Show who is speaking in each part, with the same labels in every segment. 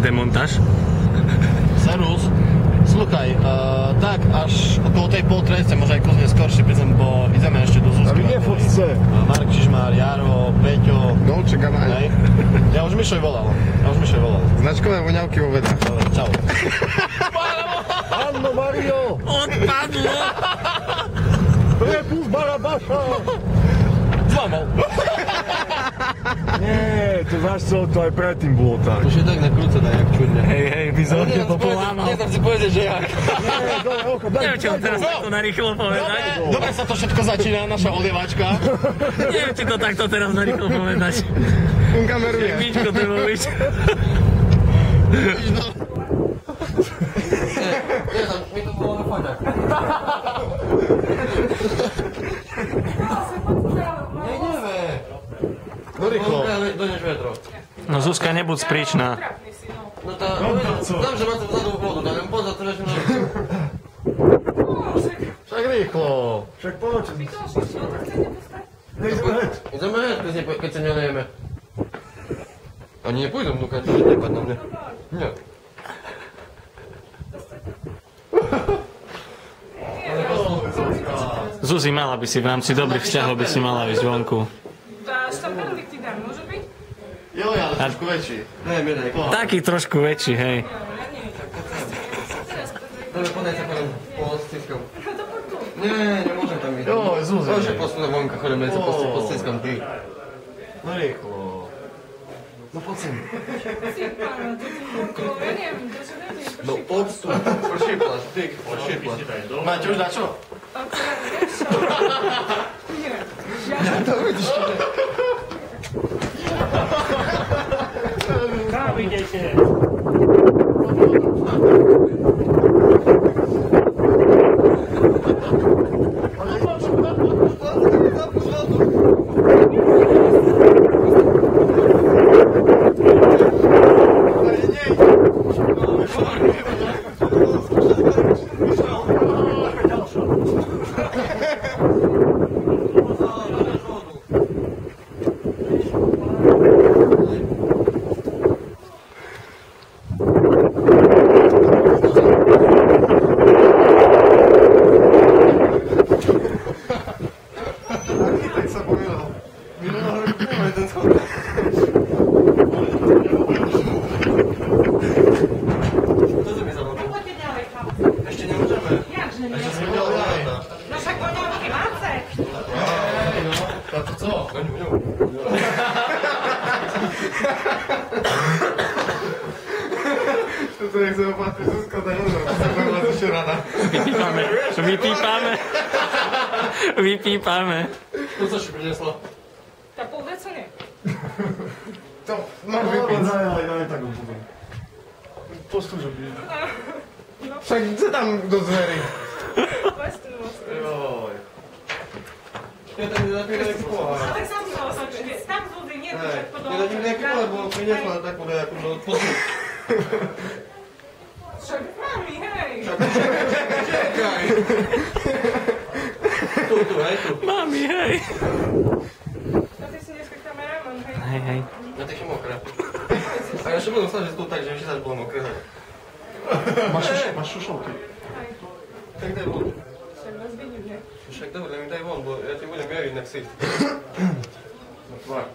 Speaker 1: demontáž.
Speaker 2: Servus. Sluchaj, tak až okolo tej pol tretej, možno aj kľudne skoršie, bo ideme ešte do Zuzky.
Speaker 3: A vy nefotce.
Speaker 2: Marek Čižmár, Jaro, Peťo.
Speaker 3: No, čekám aj.
Speaker 2: Ja už Mišoj volal.
Speaker 3: Značkové voňavky vo vedách.
Speaker 2: Čau.
Speaker 3: Anno Mario!
Speaker 1: Odpadlo!
Speaker 3: Prepus Barabaša!
Speaker 2: Zlamal.
Speaker 3: Nie, to znáš co, to aj predtým bolo tak.
Speaker 2: Už je tak na krúce, daj, jak čudne.
Speaker 1: Hej, vyzorne to polámal.
Speaker 2: Nechcem si povedať, že jak.
Speaker 3: Nie, dole, oko, daj.
Speaker 1: Neviem, či vám teraz takto narýchlo povedať.
Speaker 2: Dobre sa to všetko začína, naša olievačka.
Speaker 1: Neviem, či to takto teraz narýchlo povedať.
Speaker 3: Kameru je.
Speaker 1: Víčko treba byť.
Speaker 2: My to bolo na foťak. Nejdeme. No rýchlo. Donež vetro.
Speaker 1: No Zuzka, nebuď spríčná.
Speaker 2: No tá, dám, že máte vzadu vodu, dám pozor, to než však rýchlo.
Speaker 3: Však poď.
Speaker 2: Ideme hneď, keď sa nelejeme. Ani nepôjdem vnúkať, to nepad na mňa. Nie.
Speaker 1: Zuzi, mala by si v rámci dobrých vzťahov by si mala ísť vonku.
Speaker 4: Tá štamperlik ti dám, môže byť?
Speaker 2: Jo, ale trošku väčší. Ne, mi daj.
Speaker 1: Taký trošku väčší, hej.
Speaker 2: Dobre, podaj sa po stiskám. Nie, nemôžem tam ísť. Jo, Zuzi. Môžem posunúť vonka, chodíme sa po stiskám, ty. No rýchlo. No poď sem. No poď tu. Pošíplaš, ty, pošíplaš. Máte už dačo? Ja to vidíš, čo ne?
Speaker 1: Kam idete?
Speaker 3: To nechcem opátriť, Zuzka, tak rozhodne, to ešte rada.
Speaker 1: Vypípame.
Speaker 2: To co si priniesla?
Speaker 4: Tá pol decu nie.
Speaker 3: To máš vypiť. Daj tak úplne. Postúžo by. Však chce tam do zvery.
Speaker 4: Vlastnú.
Speaker 2: Joj. Ja tam nenapíjel nejaký pohár.
Speaker 4: Ale sám sa osačke. Tam z vody nie, to však podľa...
Speaker 2: Ja tam nejaký pohár, bo priniesla takú nejakú do odpozdu.
Speaker 4: Však mami, hej.
Speaker 2: Čekaj. Tu, hej, tu.
Speaker 1: Mami, hej.
Speaker 4: A ty si dneska kameraman, hej.
Speaker 1: Hej.
Speaker 2: Ja tak je mokré. A ja ešte budem snažiť tu tak, že ešte tak bolo mokré.
Speaker 3: Máš šušovky.
Speaker 4: Hej.
Speaker 2: Tak daj von.
Speaker 4: Však vás vidím, hej.
Speaker 2: Však dobre, mi daj von, bo ja ti budem meriť na ksicht. Na tvár.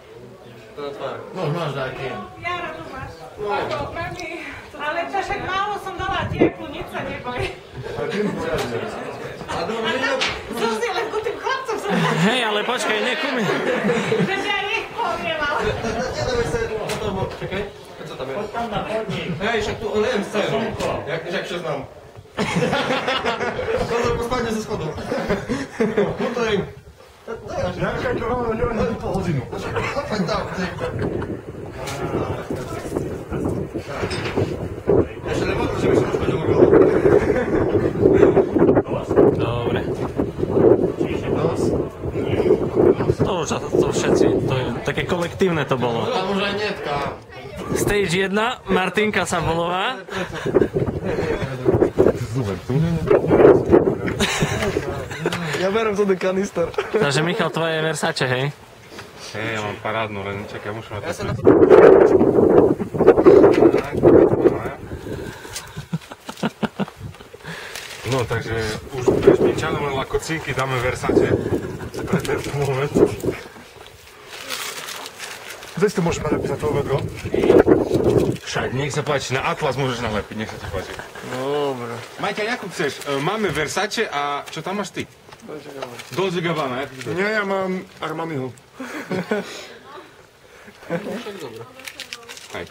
Speaker 2: To na tvár. No, máš nejaký.
Speaker 4: Jara, tu máš. Ako, mami. Ale to však málo som dala tieklu, nič sa neboj.
Speaker 2: A dobre, nie...
Speaker 4: Zuzi, len ku tým chlapcom som...
Speaker 1: Hej, ale počkaj, nekúmi.
Speaker 4: Že ja ich povieval.
Speaker 2: Nedáme sa do toho, čakaj. Poď co tam je?
Speaker 1: Poď tam na chodník.
Speaker 2: Hej, však tu lejem scénu. Jak čo znám. Pozor, pospadne zo schodov. Motorím.
Speaker 3: Ja čakaj, to rovno po hodinu.
Speaker 2: Poď tam, ty. Ešte nemožno, že by som už chodil mogol.
Speaker 1: Dobre. To všetci, to je také kolektívne to bolo.
Speaker 2: Tam už aj netka.
Speaker 1: Stage 1, Martinka Sabolová.
Speaker 2: Ja berem to do kanister.
Speaker 1: Takže Michal, tvoje je Versace, hej?
Speaker 3: Hej, ja mám parádnu, len čakaj, musím na to...
Speaker 5: že už bez Minčanov len ako cíky dáme Versace pre tento moment.
Speaker 3: Kde si to môžeme napísať toho vedro?
Speaker 5: Však, nech sa páči, na Atlas môžeš nalepiť, nech sa ti páči.
Speaker 3: Dobre.
Speaker 5: Majťa, jakú chceš? Máme Versace a čo tam máš ty? Dolce Gabbana,
Speaker 3: Nie, ja mám Armaniho.
Speaker 5: Hej.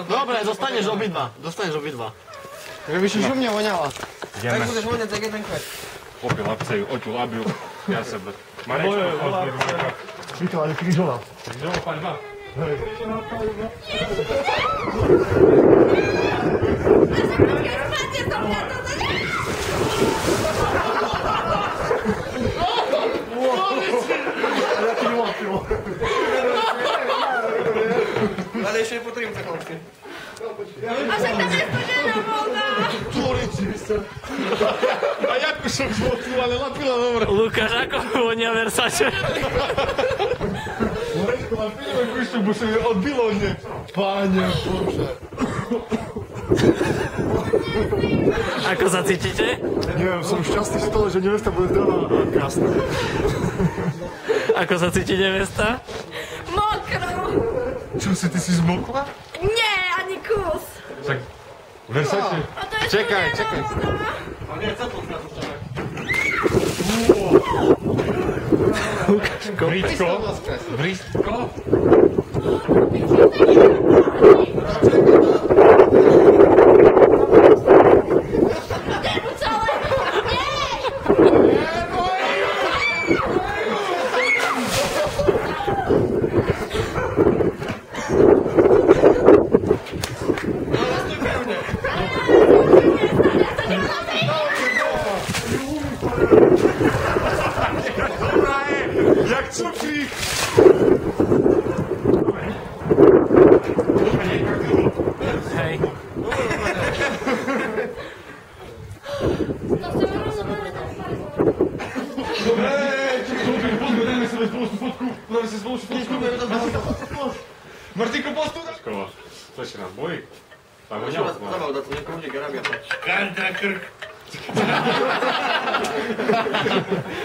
Speaker 2: Dobre, dostaneš obidva.
Speaker 3: Že by si šumne voňala.
Speaker 5: Ideme.
Speaker 2: Tak budeš voňať tak jeden kvet.
Speaker 5: Popil lapceju, oťu labiu, ja sebe. Marečko, pozbír v rukách.
Speaker 3: Víte, ale krížová.
Speaker 5: Krížová paľba.
Speaker 2: Ale ešte nepotrebujem tak hĺbky.
Speaker 6: A však to nespočená voda!
Speaker 3: A jak by som švotku, ale lapila dobre.
Speaker 1: Lukáš, ako vonia Versace?
Speaker 3: Marečko, lapila kušťu, bo sa mi odbilo hneď. Páne Bože.
Speaker 1: Ako sa cítite?
Speaker 3: Neviem, som šťastný z toho, že nevesta bude zdravá a krásna.
Speaker 1: Ako sa cíti nevesta?
Speaker 6: Mokro!
Speaker 5: Čo si, ty si zmokla?
Speaker 6: Nie, ani kus!
Speaker 5: Tak, Versace.
Speaker 6: A to je
Speaker 5: Čekaj, čekaj. Brýčko. Brýčko. Jak cukrík.
Speaker 1: Hej.
Speaker 5: Martinko, postu! Škola. Co ešte nás bojí? Tá voňavka.
Speaker 2: Zabav, da to niekomu nie garabia.
Speaker 5: Kanta krk.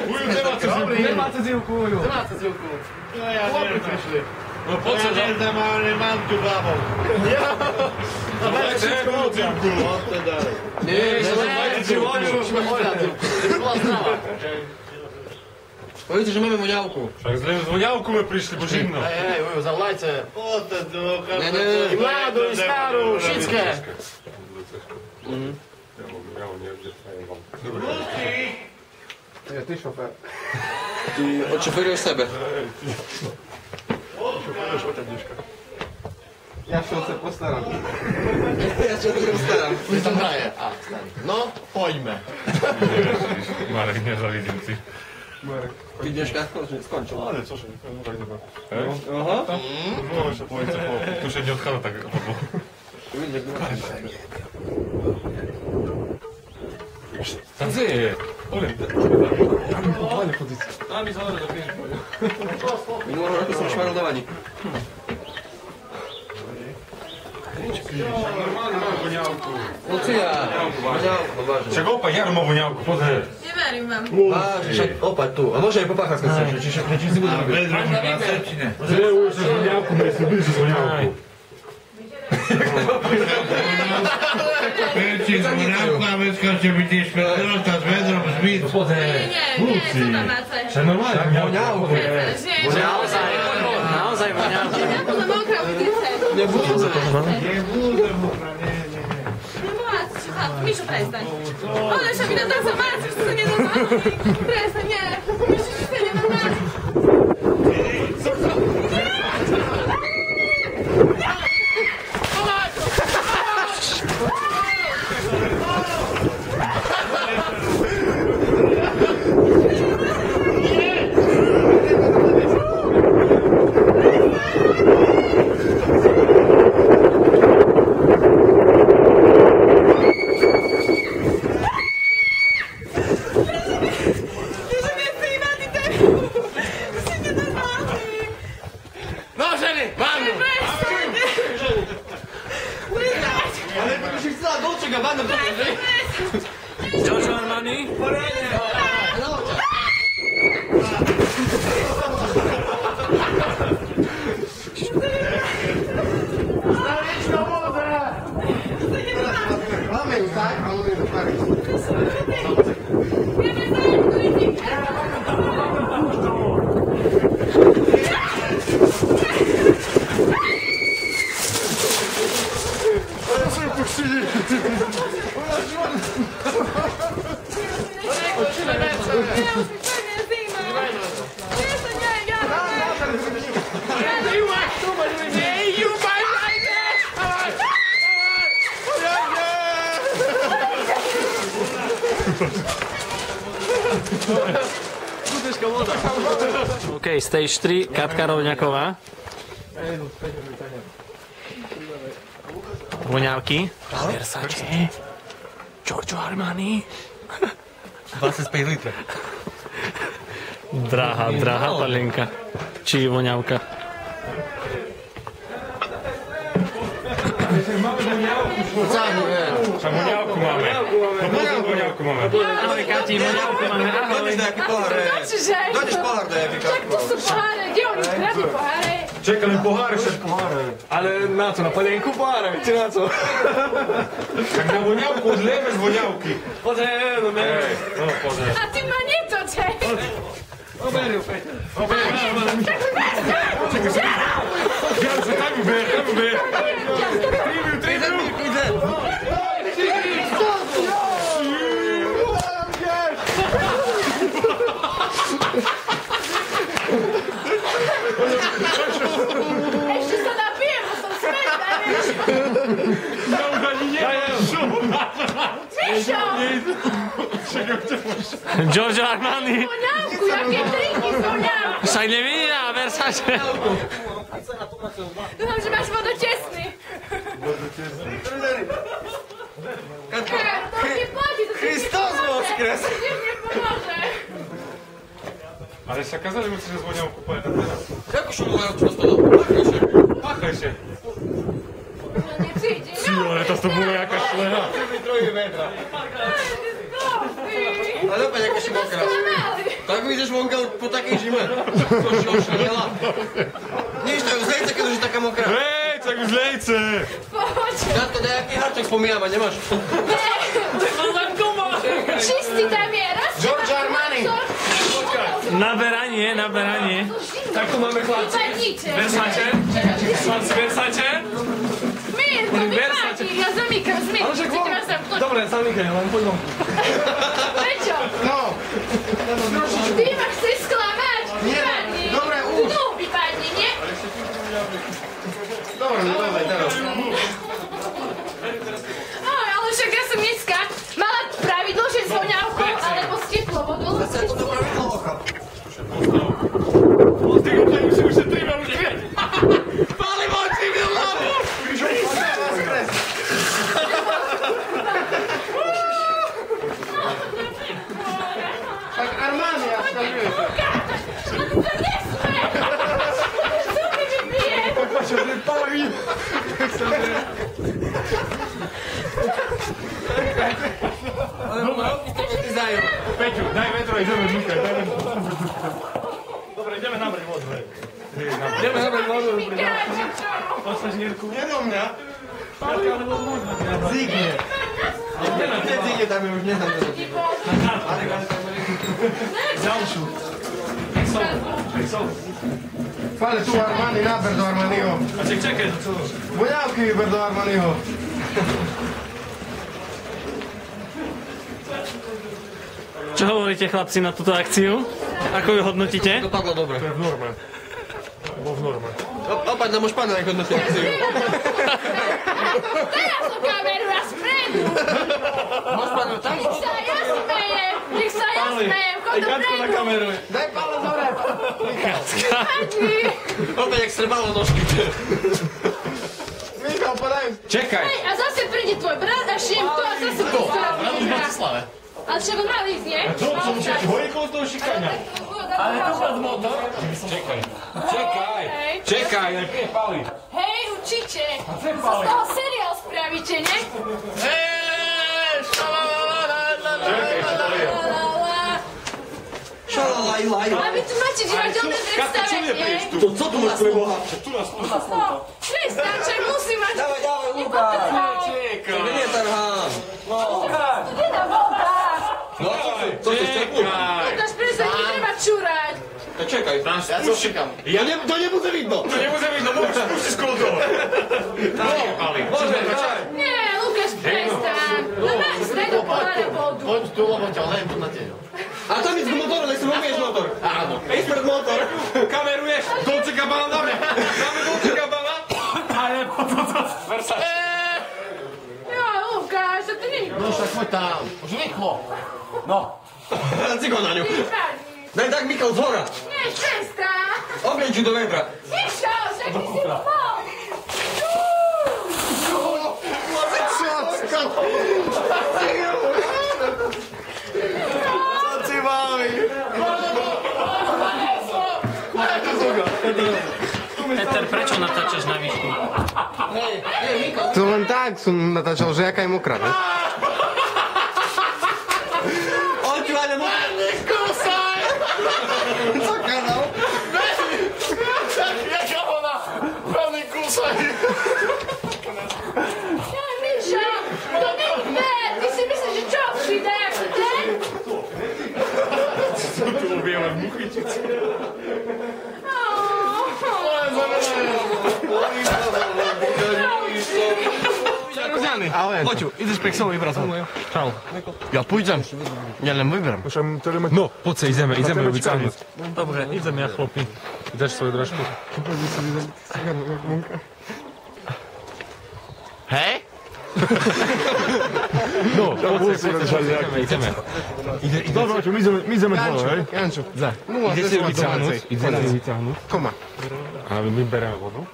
Speaker 5: Uju, nemáte zivku.
Speaker 2: Máte zilku.
Speaker 3: Chłopy prišli.
Speaker 5: No po co to?
Speaker 3: Mám tu hlavou.
Speaker 2: Nie, že len Powiedzcie, że mamy muniałku.
Speaker 5: Tak z voňavku my prišli, bo zimno.
Speaker 2: Ej, Uju, zawlajcie. Nie, nie,
Speaker 3: I mladú, i starú, všetké. Ty šofér.
Speaker 2: Ty odszoferujesz siebie.
Speaker 3: Ja się o to postaram.
Speaker 2: Ja się o to postaram.
Speaker 3: Ty tam daje. No, poďme.
Speaker 5: Marek, nie zavidím si.
Speaker 2: Widzieszka? Skończył.
Speaker 5: Ale co się, no tak dobra. Aha. No, jeszcze powiedz, tu się nie odchala tak. Tam dzieje.
Speaker 2: Minulego roku są szmarowani.
Speaker 5: Normalnie mam voňavku.
Speaker 2: No co ja? Muniałku, no ważne.
Speaker 5: Czego opa, ja mam voňavku, pozrie.
Speaker 6: Nie verím vám.
Speaker 2: Ważne, opatrz tu. A może je popachać z chcesz, czy się nie budu robić.
Speaker 5: Gdzie już voňavku, my sobie bliżej voňavku.
Speaker 7: Ci voňavku a vecka, že by ti špedrota s vedrom zbyt.
Speaker 6: Nie, co tam máte?
Speaker 5: Čo normálne voňavku.
Speaker 6: Nie,
Speaker 1: Naozaj voňavky.
Speaker 6: to mokrá ulice.
Speaker 2: Nie budu.
Speaker 7: Nie bude mokra, nie.
Speaker 6: No właśnie, Miszu, przestań. One się mi na to zobaczyć, to nie zobaczyć. Przestań, nie. Myślisz, że to nie zobaczyć.
Speaker 2: Ale to się chce, Dolce Gabbana, to Máme ju tak, a on je do pary.
Speaker 1: OK, stage 3, Katka Rovňaková. Voňavky. Versace. Giorgio Armani.
Speaker 2: 25 litrov.
Speaker 1: Drahá palienka. Či voňavka.
Speaker 5: Voňavku máme. Voňavku máme.
Speaker 1: Ahoj, Kati, voňavku máme. Ahoj.
Speaker 2: Dojdeš pohár, nejaký
Speaker 6: Však to sú poháre, kde oni zdraví poháre?
Speaker 5: Čekaj, len poháre všetko.
Speaker 3: Ale na co, na palienku poháre, či na co?
Speaker 5: Tak na voňavku odlieme z voňavky.
Speaker 3: Poďme, no ne.
Speaker 6: A ty ma netočej.
Speaker 3: Oberil, Peťa.
Speaker 5: Ja sa tam uber.
Speaker 6: Ešte sa napijem, bo som smedná, vieš?
Speaker 5: Ja už ani neviem.
Speaker 6: Mišo!
Speaker 1: Giorgio Armani.
Speaker 6: Voňavku, jaké drinky voňavku.
Speaker 1: Však nevidí na Versace.
Speaker 6: Dúfam, že máš vodotesný.
Speaker 2: Katka,
Speaker 6: To ti platí, to ti
Speaker 2: Kristus voskres!
Speaker 6: tiež nepomôže.
Speaker 5: Ale sa kazali, musíš z voňavku povedať teraz.
Speaker 2: Ako šumujú často?
Speaker 5: Pachaj się.
Speaker 6: No nie przyjdzie.
Speaker 5: Ale to bolo jaká šleha.
Speaker 2: Ale opäť aká si mokrá. Tak vyjdeš vonka po takej žime. To si ošlenela. Nič, to je už lejce, keď už je taká mokrá.
Speaker 5: Hej, tak už lejce.
Speaker 6: Poď.
Speaker 2: Katko, nejaký harček pomývať nemáš?
Speaker 6: Čistý tam je. Raz
Speaker 2: Giorgio Armani.
Speaker 1: Naberanie.
Speaker 3: Tak tu máme chlapci.
Speaker 1: Versace? Chlapci Versace?
Speaker 6: Mir, to vypadí. Ja zamykam, zmier.
Speaker 3: Ale však von. Dobre, zamykaj, len poď von.
Speaker 6: Prečo?
Speaker 2: No.
Speaker 6: Ty ma chceš sklamať?
Speaker 2: Nie,
Speaker 6: Vypadni.
Speaker 2: dobre, už.
Speaker 6: Tu vypadni, nie?
Speaker 2: Dobre, teraz.
Speaker 6: Oj, ale však ja som dneska mala pravidlo, že s voňavkou alebo s teplovodou.
Speaker 2: Zase to pravidlo ocha.
Speaker 5: Ty go tady musí už se trýma už dvě.
Speaker 2: Palivo, ty vylávu! Tak Armani, ja skazuję.
Speaker 6: Ale to nesme! Co ty vypiješ?
Speaker 3: Patrz, on pali.
Speaker 2: Ale moravky to vytizajú.
Speaker 5: Peťu, daj vetro, ideme dýchať, daj vetro. Dobre, ideme nabrať vodu, hej.
Speaker 3: Ideme nabrať vodu.
Speaker 2: Nie do mňa. Zíknie. Kde zíknie, tam je už neznám. Fale tu Armani, naber do Armaniho.
Speaker 5: A čekaj, co?
Speaker 2: Voňavky vyber do Armaniho.
Speaker 1: Čo hovoríte, chlapci, na túto akciu? Ako ju hodnotíte?
Speaker 2: Dopadlo dobre.
Speaker 5: To je v norme. Bo v norme.
Speaker 2: Opäť nám už pána nehodnotí akciu.
Speaker 6: Teraz tú kameru a spredu!
Speaker 2: Máš pánu tam?
Speaker 6: Nech sa ja smejem! Nech sa ja smejem! Chod dopredu!
Speaker 3: Kameru.
Speaker 2: Daj palec hore.
Speaker 6: Padni!
Speaker 2: Opäť jak strebalo nožky. Michal, podaj.
Speaker 5: Čekaj.
Speaker 6: Hej, a zase príde tvoj brat a šiem to a zase príde tvoj. Ale však on mal ísť, nie?
Speaker 5: Co musíš horí kolo toho šikania?
Speaker 6: Ale to bol motor.
Speaker 5: Čekaj, aj pije pali.
Speaker 6: Hej, určite. Z toho seriál spravíte, ne?
Speaker 5: Čekaj, čo to je?
Speaker 6: A vy tu máte divadelné predstavenie?
Speaker 2: To co tu máš pre Boha?
Speaker 6: Prestaň, čak musí mať.
Speaker 2: Dávaj, Lukáš. To nie je tarhán.
Speaker 6: To nedá voda.
Speaker 2: No, co si šťapnú?
Speaker 6: Lukáš, prestaň, netreba čúrať.
Speaker 2: Tak čekaj.
Speaker 3: Ja to čekám.
Speaker 2: To nebude vidno.
Speaker 3: To nebude vidno, môžeš spustiť z kontrolu.
Speaker 2: Môže,
Speaker 6: Nie, Lukáš, prestaň. No daj do pohára vodu.
Speaker 3: Poď tu, lebo ťa len tu na tieňu.
Speaker 2: A tam ísť k motoru, nech si povieš motor.
Speaker 3: Áno.
Speaker 2: Ísť pred motor.
Speaker 3: Kameruješ? Dolce Gabbana dáme. Dáme Dolce Gabbana.
Speaker 1: Ale potom to Versace.
Speaker 6: Jo, Lukáš, to nie je
Speaker 3: No však poď tam. Už rýchlo. No.
Speaker 2: Ciko na ňu.
Speaker 6: vypadni.
Speaker 2: Daj tak, Mikal, zhora.
Speaker 6: Nie, prestaň.
Speaker 2: Oblieču do vetra.
Speaker 6: Tišo, však ty si bol.
Speaker 3: Co si baví?
Speaker 1: Peter, prečo natáčaš na výšku?
Speaker 3: To len tak som natáčal, že jaká je mokrá, ne?
Speaker 2: Očúvanie motor.
Speaker 3: Neskúsaj! Co kanál? Jaká ona? Veľmi kúsaj!
Speaker 6: Ja, Mišo, to nie je. Ty si myslíš, že čo přijde?
Speaker 3: Tu objeme muchyčice. Ale poďu, ideš pre Xelovi vracať. Čau. Ja pôjdem. Ja len vyberám.
Speaker 5: No, poď sa, ideme vycáhnuť.
Speaker 1: Dobre, idem ja, chlopí.
Speaker 5: Dáš svoju dražku?
Speaker 3: Hej?
Speaker 5: No, poď sa, ideme. Dobro, my ideme dole, hej?
Speaker 3: Jančo.
Speaker 5: Idete ju vycáhnuť? Idete ju vycáhnuť?
Speaker 3: Koma.
Speaker 5: A my bereme vodu?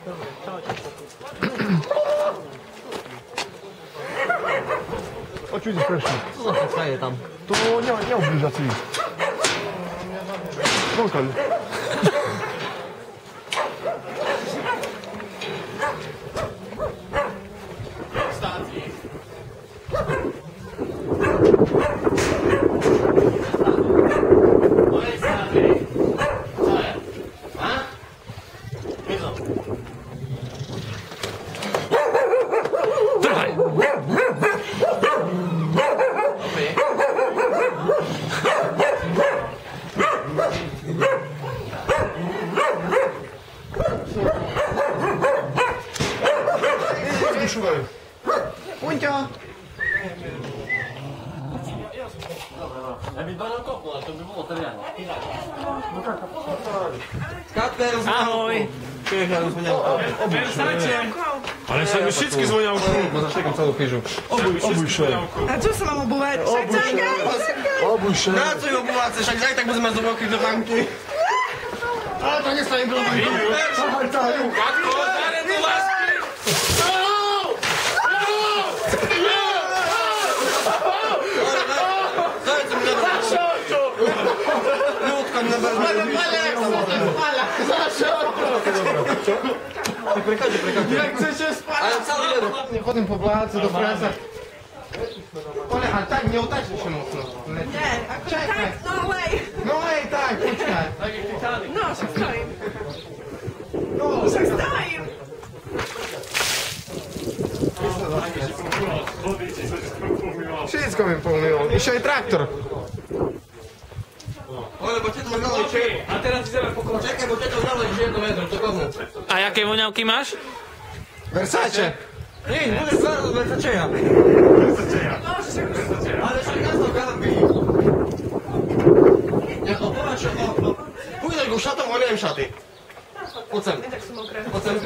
Speaker 5: O čo ideš prešli?
Speaker 2: Co za pocka je tam?
Speaker 5: To neoblíža si. Vonkaľ.
Speaker 1: Trhaj!
Speaker 3: Punťo.
Speaker 2: Katler,
Speaker 1: Ahoj!
Speaker 2: Versace.
Speaker 5: Ale sa mi všetky zvoniavky.
Speaker 2: No zaštekam celú chyžu.
Speaker 5: Obuj še.
Speaker 4: A čo sa mám obúvať? Však čakaj!
Speaker 5: Obuj še.
Speaker 2: Na co ju obúváce, však aj tak budeme mať zobroky do banky.
Speaker 3: Ale to nestane bylo.
Speaker 2: Katko, zare tu lásky. Zajce mi neberú. Ľudka mi neberú. Prekáďte.
Speaker 3: Jak chceš spať?
Speaker 2: Ale celý jeden.
Speaker 3: Chodím po plácu do práce. Ole, ale tak neotáčaš się mocno.
Speaker 4: Nie, ako tak, no lej.
Speaker 3: No ej, tak, počkaj.
Speaker 4: No, však stojím. No, však stojím.
Speaker 3: Všetko mi pomýval. Ešte aj traktor.
Speaker 2: Ole, bo tieto nalejcie. A teraz ideme po komu. Čekaj, bo tieto nalejcie 1 metr, to komu?
Speaker 1: A jaké voňavky máš?
Speaker 3: Versace.
Speaker 2: Nie, budeš zvárať od Versaceja. Ale však nás to gambí. Ja opováč, pôjdeš go šatom, oliem šaty. Poď sem.
Speaker 4: Tak sú mokré.
Speaker 2: Poď sem.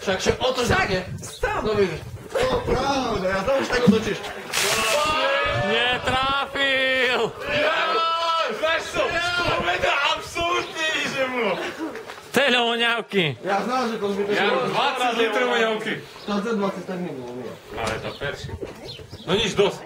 Speaker 2: Však še otoč také.
Speaker 4: Stop.
Speaker 2: No vidíš. O, pravda, ja to už tak otočíš.
Speaker 1: Netrafil!
Speaker 3: Znaš co? To bude absolútne ničemu.
Speaker 1: Teľo voňavky.
Speaker 2: Ja znám, že to zbytočné.
Speaker 5: Ja mám 20 litrov voňavky.
Speaker 2: To za 20 tak nebolo, nie.
Speaker 5: Ale to perši. No nič, dosť.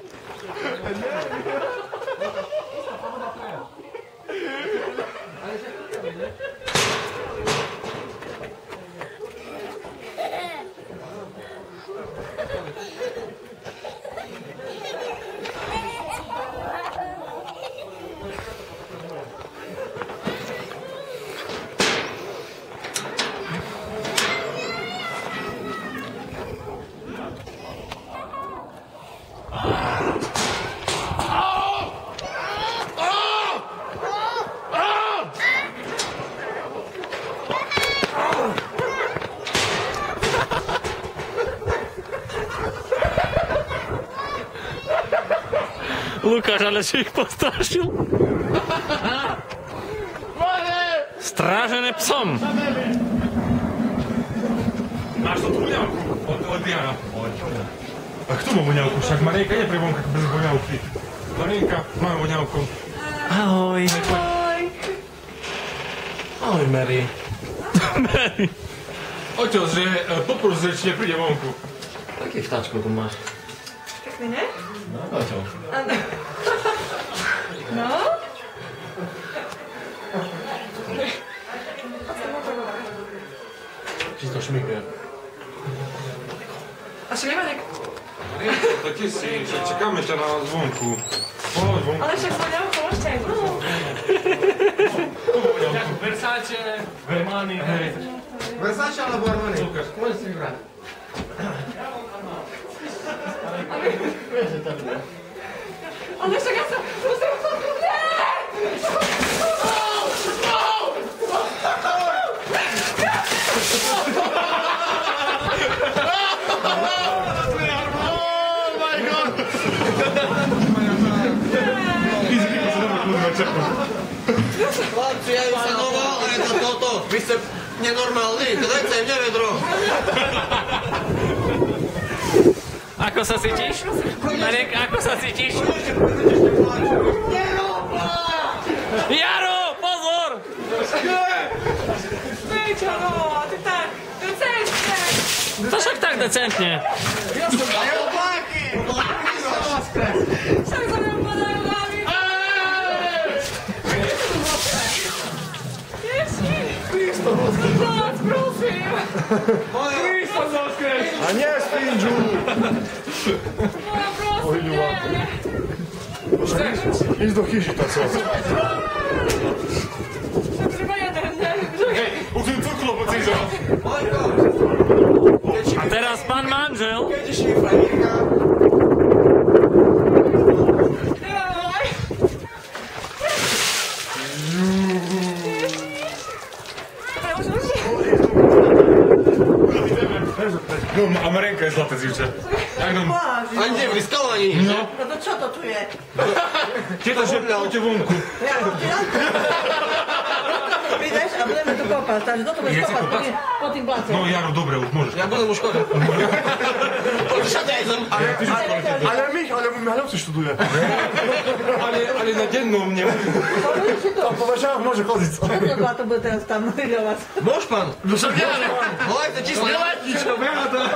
Speaker 1: Lukáš, ale si ich postrašil? Strážené psom.
Speaker 5: Máš to tú voňavku od Diana. A kto má voňavku? Však Marienka nie pre vonka bez voňavky. Marienka má voňavku.
Speaker 1: Ahoj.
Speaker 2: Ahoj, Mary.
Speaker 1: Mary.
Speaker 5: Oťo, že poprus, že či nepríde vonku.
Speaker 2: Taký vtáčko tu máš.
Speaker 6: Pekný, ne?
Speaker 2: No, Oťo.
Speaker 6: No?
Speaker 2: Čisto šmikuje.
Speaker 6: A Šlimanek?
Speaker 5: To ty si, že čekáme ťa na zvonku. Poď vonku.
Speaker 6: Ale však voňavku ešte aj no.
Speaker 1: Versace, Vermani.
Speaker 2: Versace alebo Armani? Môžeš si vybrať.
Speaker 6: Ale však ja sa...
Speaker 2: Chlapci, ja by sa noval, ale to toto. Vy ste nenormálni, to dajte im nevedro.
Speaker 1: Ako sa cítiš? Marek, ako sa cítiš? Jaro, pozor!
Speaker 6: Pejčo, no, ty tak, decentne.
Speaker 1: To však tak decentne.
Speaker 6: Však sa mňa padajú hlavy. Ježi. Zác, prosím.
Speaker 3: A nie spinžu!
Speaker 6: Moja, prosím, nie.
Speaker 3: Idź do hiši, to co?
Speaker 6: Však treba jeden, ne?
Speaker 5: Už im cuklo po cízo.
Speaker 1: A teraz pán manžel.
Speaker 6: Jaj.
Speaker 5: No, a Marienka je zlaté zivče.
Speaker 2: A kde, blízkalo ani?
Speaker 5: No,
Speaker 8: No to čo to tu je?
Speaker 5: tieto, že poďte vonku.
Speaker 8: Vidíš, a budeme tu kopať, takže kto to bude
Speaker 5: Idete
Speaker 8: kopať
Speaker 5: kopať?
Speaker 8: po tým plácom?
Speaker 5: No, Jaro, dobre, už môžeš.
Speaker 2: Ja budem už chodil.
Speaker 3: Ale Michał študuje.
Speaker 5: Ale na dennom nemôžem.
Speaker 3: To powiedziałem, może chodzić.
Speaker 8: Koľko to bude teraz tam riľovať?
Speaker 2: Môž, pán? No však ja volajte číslo.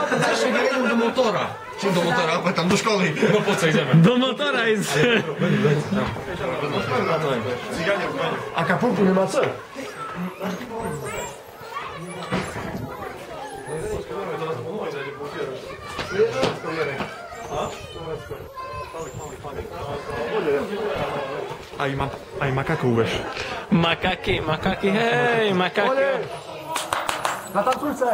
Speaker 2: Začne idem do motora. Čím do motora? Opäť tam do školy.
Speaker 5: No poď sa ideme.
Speaker 1: Do motora ísť.
Speaker 3: Acapulco nie ma co? Aj makaków weź.
Speaker 1: Makaki, hej, makaki.
Speaker 3: Na tancujce!